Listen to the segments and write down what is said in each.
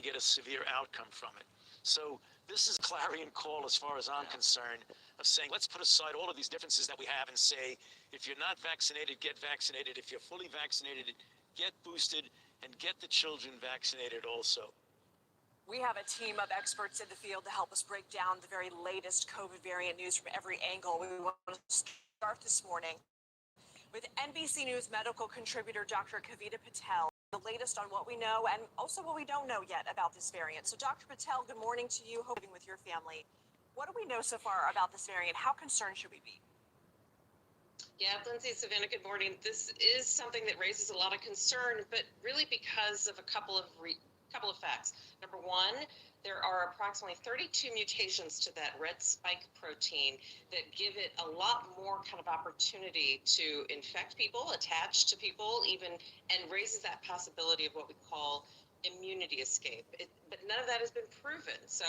get a severe outcome from it. So this is a clarion call as far as I'm concerned of saying, let's put aside all of these differences that we have and say, if you're not vaccinated, get vaccinated. If you're fully vaccinated, get boosted and get the children vaccinated also. We have a team of experts in the field to help us break down the very latest COVID variant news from every angle. We want to start this morning with NBC News medical contributor Dr. Kavita Patel. The latest on what we know and also what we don't know yet about this variant. So Dr. Patel, good morning to you, hoping with your family. What do we know so far about this variant? How concerned should we be? Yeah, Lindsay, Savannah, good morning. This is something that raises a lot of concern, but really because of a couple of facts. Number one, there are approximately 32 mutations to that red spike protein that give it a lot more kind of opportunity to infect people, attach to people, even, and raises that possibility of what we call immunity escape. But none of that has been proven. So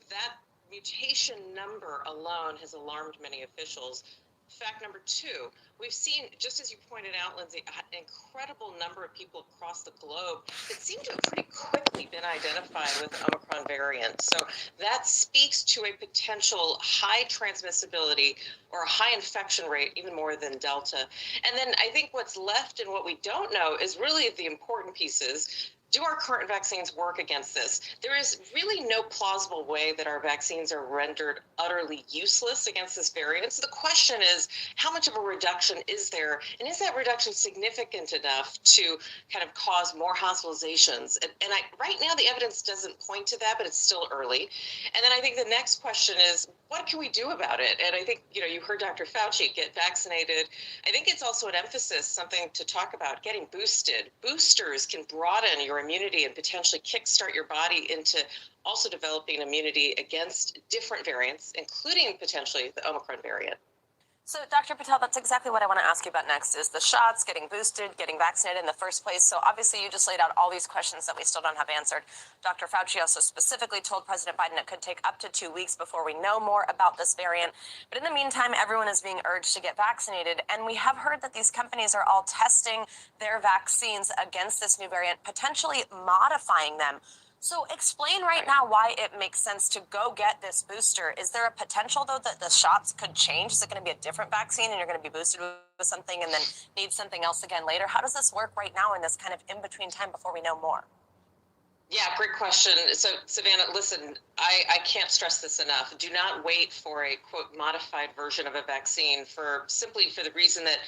that mutation number alone has alarmed many officials. Fact number two, we've seen, just as you pointed out, Lindsay, an incredible number of people across the globe that seem to have pretty quickly been identified with the Omicron variant. So that speaks to a potential high transmissibility or a high infection rate, even more than Delta. And then I think what's left and what we don't know is really the important pieces. Do our current vaccines work against this? There is really no plausible way that our vaccines are rendered utterly useless against this variant. So the question is, how much of a reduction is there? And is that reduction significant enough to kind of cause more hospitalizations? Right now, the evidence doesn't point to that, but it's still early. And then I think the next question is, what can we do about it? And I think, you heard Dr. Fauci, get vaccinated. I think it's also an emphasis, something to talk about, getting boosted. Boosters can broaden your immunity and potentially kickstart your body into also developing immunity against different variants, including potentially the Omicron variant. So, Dr. Patel, that's exactly what I want to ask you about next, is the shots, getting boosted, getting vaccinated in the first place. So obviously you just laid out all these questions that we still don't have answered. Dr. Fauci also specifically told President Biden it could take up to 2 weeks before we know more about this variant. But in the meantime, everyone is being urged to get vaccinated. And we have heard that these companies are all testing their vaccines against this new variant, potentially modifying them. So explain right now why it makes sense to go get this booster. Is there a potential, though, that the shots could change? Is it going to be a different vaccine and you're going to be boosted with something and then need something else again later? How does this work right now in this kind of in-between time before we know more? Yeah, great question. So, Savannah, listen, I can't stress this enough. Do not wait for a, quote, modified version of a vaccine simply for the reason that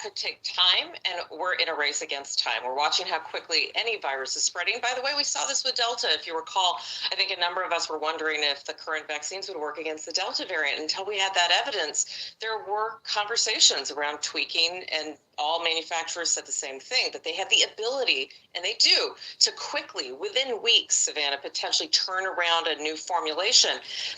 could take time, and we're in a race against time. We're watching how quickly any virus is spreading. By the way, we saw this with Delta. If you recall, I think a number of us were wondering if the current vaccines would work against the Delta variant. Until we had that evidence, there were conversations around tweaking, and all manufacturers said the same thing, that they have the ability, and they do, to quickly, within weeks, Savannah, potentially turn around a new formulation.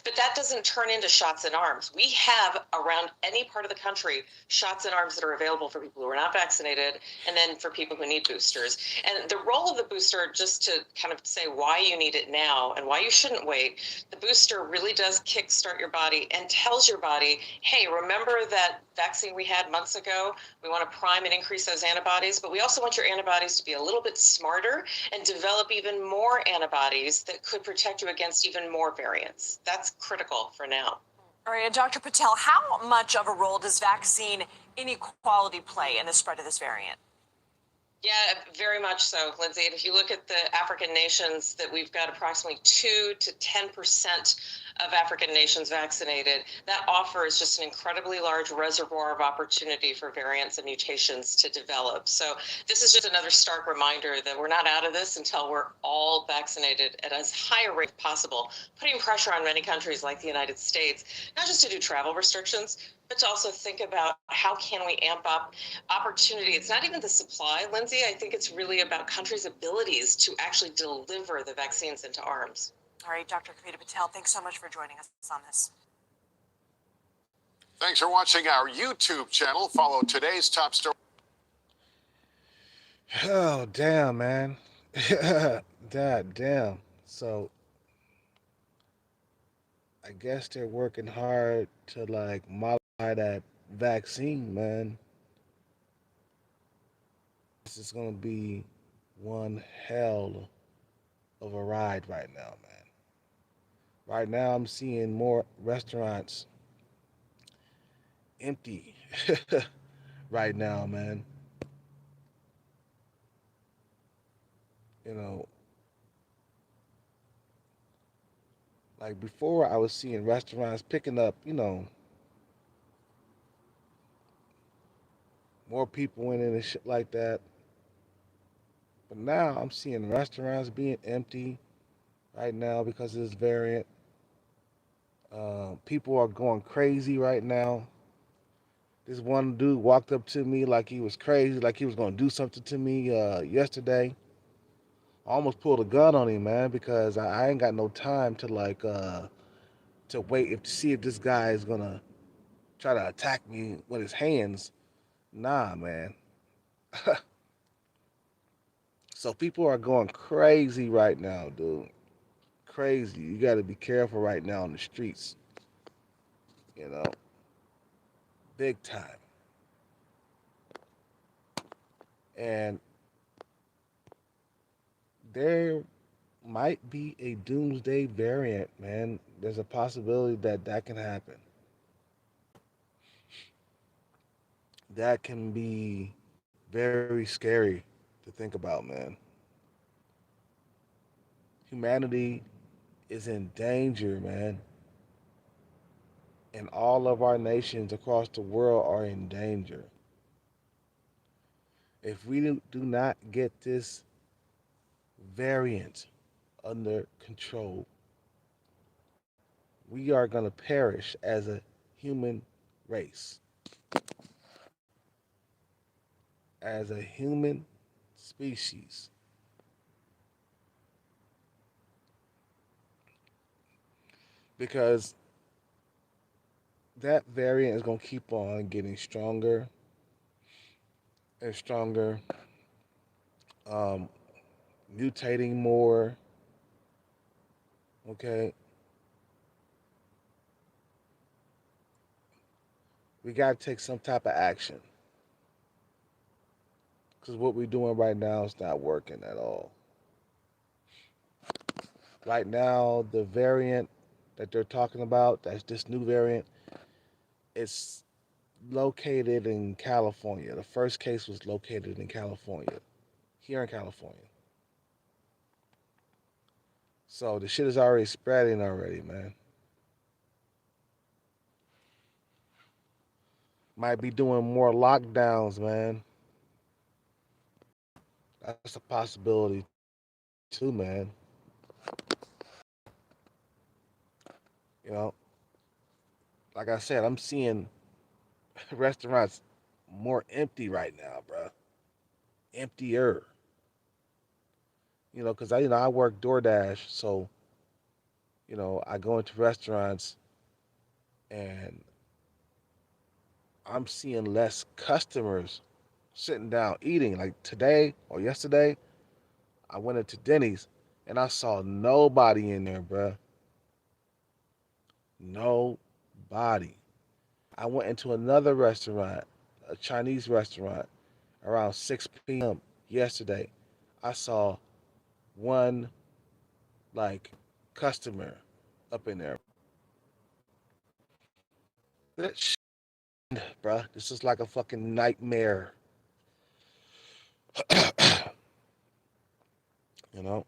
But that doesn't turn into shots in arms. We have, around any part of the country, shots in arms that are available for people who are not vaccinated, and then for people who need boosters. And the role of the booster, just to kind of say why you need it now and why you shouldn't wait, the booster really does kickstart your body and tells your body, hey, remember that vaccine we had months ago? We want to prime and increase those antibodies, but we also want your antibodies to be a little bit smarter and develop even more antibodies that could protect you against even more variants. That's critical for now. All right, and Dr. Patel, how much of a role does vaccine inequality play in the spread of this variant? Yeah, very much so, Lindsay. And if you look at the African nations, that we've got approximately 2 to 10% of African nations vaccinated, that offers just an incredibly large reservoir of opportunity for variants and mutations to develop. So this is just another stark reminder that we're not out of this until we're all vaccinated at as high a rate possible, putting pressure on many countries like the United States, not just to do travel restrictions, but to also think about how can we amp up opportunity. It's not even the supply, Lindsay. I think it's really about countries' abilities to actually deliver the vaccines into arms. All right, Dr. Kavita Patel, thanks so much for joining us on this. Thanks for watching our YouTube channel. Follow today's top story. Oh, damn, man. God damn. So, I guess they're working hard to, modify that vaccine, man. This is going to be one hell of a ride right now, man. Right now, I'm seeing more restaurants empty right now, man. You know, like before, I was seeing restaurants picking up, more people in it and shit like that. But now I'm seeing restaurants being empty right now because of this variant. People are going crazy right now. This one dude walked up to me like he was crazy, like he was going to do something to me yesterday. I almost pulled a gun on him, man, because I ain't got no time to to wait to see if this guy is gonna try to attack me with his hands. Nah, man. So people are going crazy right now, dude. Crazy. You got to be careful right now on the streets. You know, big time. And there might be a doomsday variant, man. There's a possibility that that can happen. That can be very scary to think about, man. Humanity is in danger, man. And all of our nations across the world are in danger. If we do not get this variant under control, we are going to perish as a human race, as a human species. Because that variant is going to keep on getting stronger and stronger, um, mutating more. Okay, we got to take some type of action because what we're doing right now is not working at all. Right now, the variant that they're talking about, that's this new variant, it's located in California. The first case was located in California, here in California. So the shit is already spreading already, man. Might be doing more lockdowns, man. That's a possibility too, man. You know, like I said, I'm seeing restaurants more empty right now, bro. Emptier. Because I work DoorDash, so I go into restaurants and I'm seeing less customers sitting down eating. Like today or yesterday, I went into Denny's and I saw nobody in there, bruh. Nobody. I went into another restaurant, a Chinese restaurant, around 6 p.m. yesterday. I saw one like customer up in there. That shit, bruh. This is like a fucking nightmare. you know.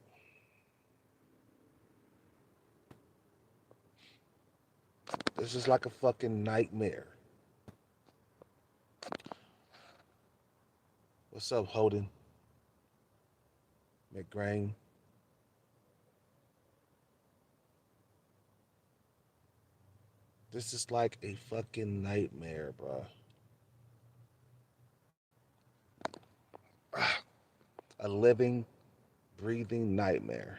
This is like a fucking nightmare. What's up, Holden? McGrain? This is like a fucking nightmare, bro. A living, breathing nightmare.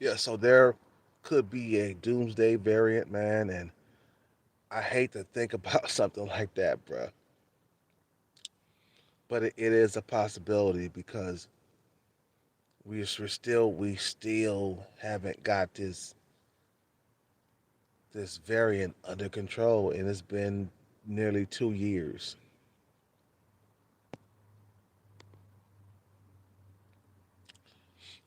Yeah, Yeah, so there could be a doomsday variant, man, and I hate to think about something like that, bruh. But it is a possibility because we still haven't got this variant under control, and it's been nearly 2 years.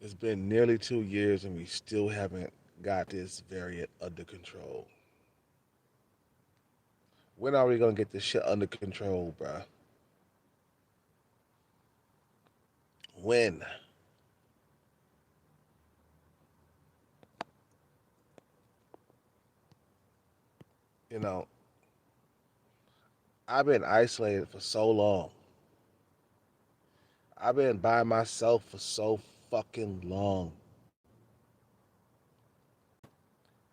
It's been nearly 2 years, and we still haven't got this variant under control. When are we gonna get this shit under control, bruh? When? You know, I've been isolated for so long. I've been by myself for so fucking long.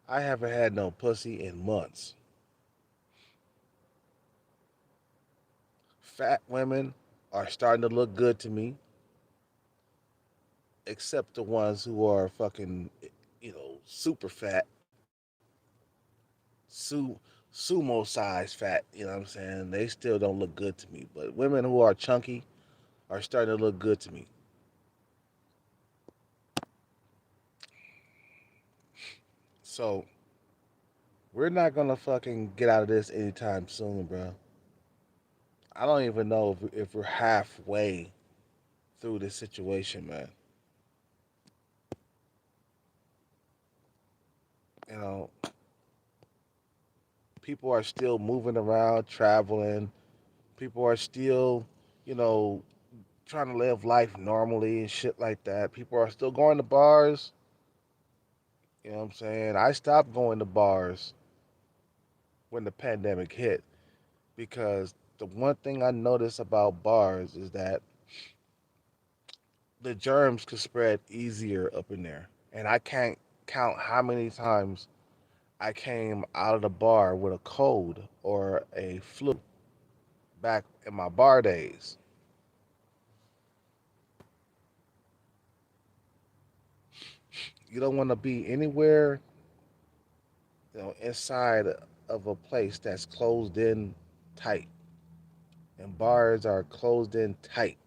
I haven't had no pussy in months. Fat women are starting to look good to me, except the ones who are fucking, super fat, su- sumo size fat. You know what I'm saying? They still don't look good to me. But women who are chunky are starting to look good to me. So we're not gonna fucking get out of this anytime soon, bro. I don't even know if we're halfway through this situation, man. You know, people are still moving around, traveling. People are still, you know, trying to live life normally and shit like that. People are still going to bars. You know what I'm saying? I stopped going to bars when the pandemic hit because the one thing I noticed about bars is that the germs could spread easier up in there. And I can't count how many times I came out of the bar with a cold or a flu back in my bar days. You don't want to be anywhere, inside of a place that's closed in tight. And bars are closed in tight.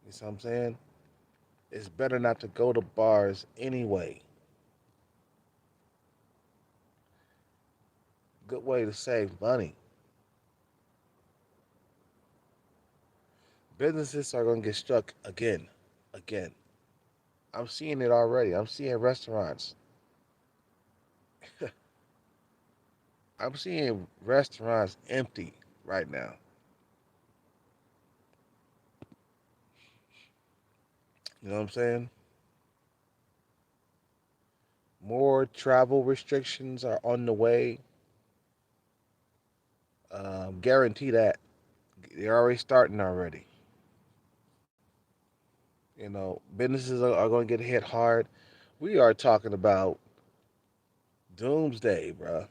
You see what I'm saying? It's better not to go to bars anyway. Good way to save money. Businesses are going to get struck again. Again. I'm seeing it already. I'm seeing restaurants. I'm seeing restaurants empty right now. You know what I'm saying? More travel restrictions are on the way. Guarantee that. They're already starting already. Businesses are going to get hit hard. We are talking about doomsday, bruh.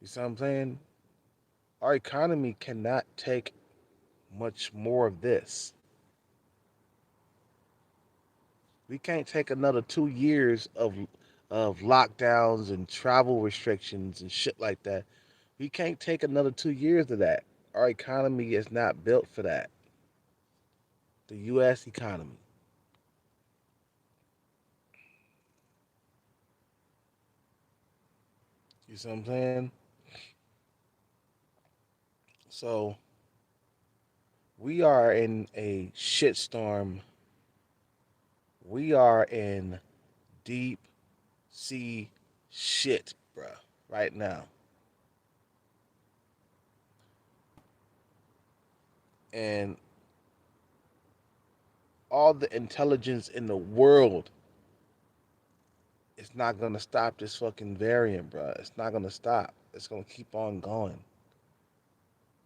You see what I'm saying? Our economy cannot take much more of this. We can't take another 2 years of lockdowns and travel restrictions and shit like that. We can't take another 2 years of that. Our economy is not built for that. The U.S. economy. You see what I'm saying? So we are in a shitstorm. We are in deep sea shit, bruh, right now. And all the intelligence in the world is not gonna stop this fucking variant, bruh. It's not gonna stop. It's gonna keep on going.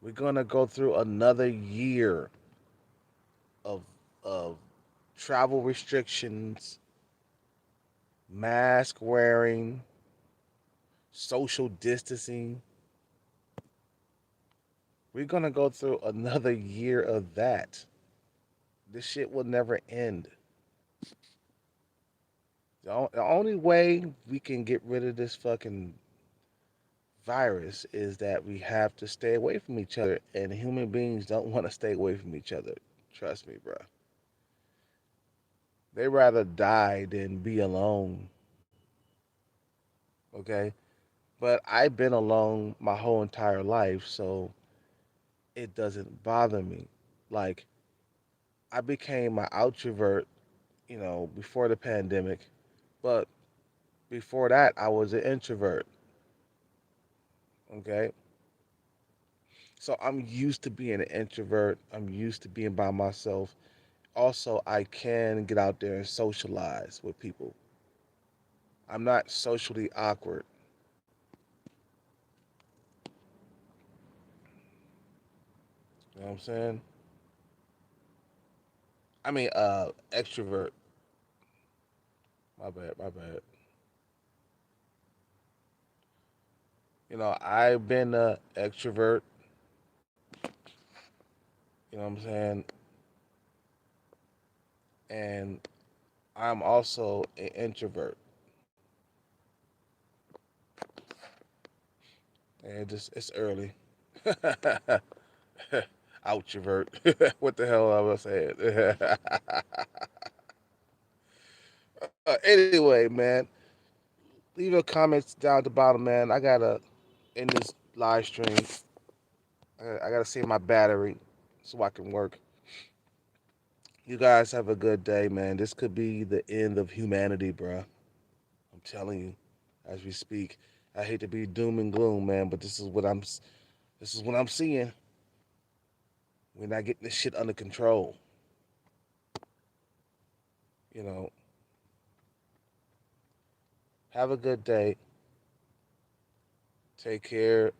We're gonna go through another year of of travel restrictions, mask wearing, social distancing. We're gonna go through another year of that. This shit will never end. The only way we can get rid of this fucking virus is that we have to stay away from each other, and human beings don't want to stay away from each other. Trust me, bro. They rather die than be alone. Okay, but I've been alone my whole entire life, so it doesn't bother me. Like I became an outrovert, before the pandemic, but before that, I was an introvert. Okay, so I'm used to being an introvert. I'm used to being by myself. Also, I can get out there and socialize with people. I'm not socially awkward. You know what I'm saying? I mean, extrovert. My bad, my bad. I've been a extrovert. You know what I'm saying? And I'm also an introvert. And it's early. Outrovert. What the hell I was saying? Anyway, man, leave your comments down at the bottom, man. I gotta end this live stream. I gotta save my battery so I can work. You guys have a good day, man. This could be the end of humanity, bro. I'm telling you, as we speak. I hate to be doom and gloom, man, but this is what I'm seeing. We're not getting this shit under control. You know. Have a good day. Take care.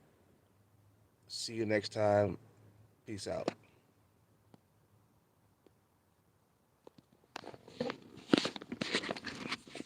See you next time. Peace out.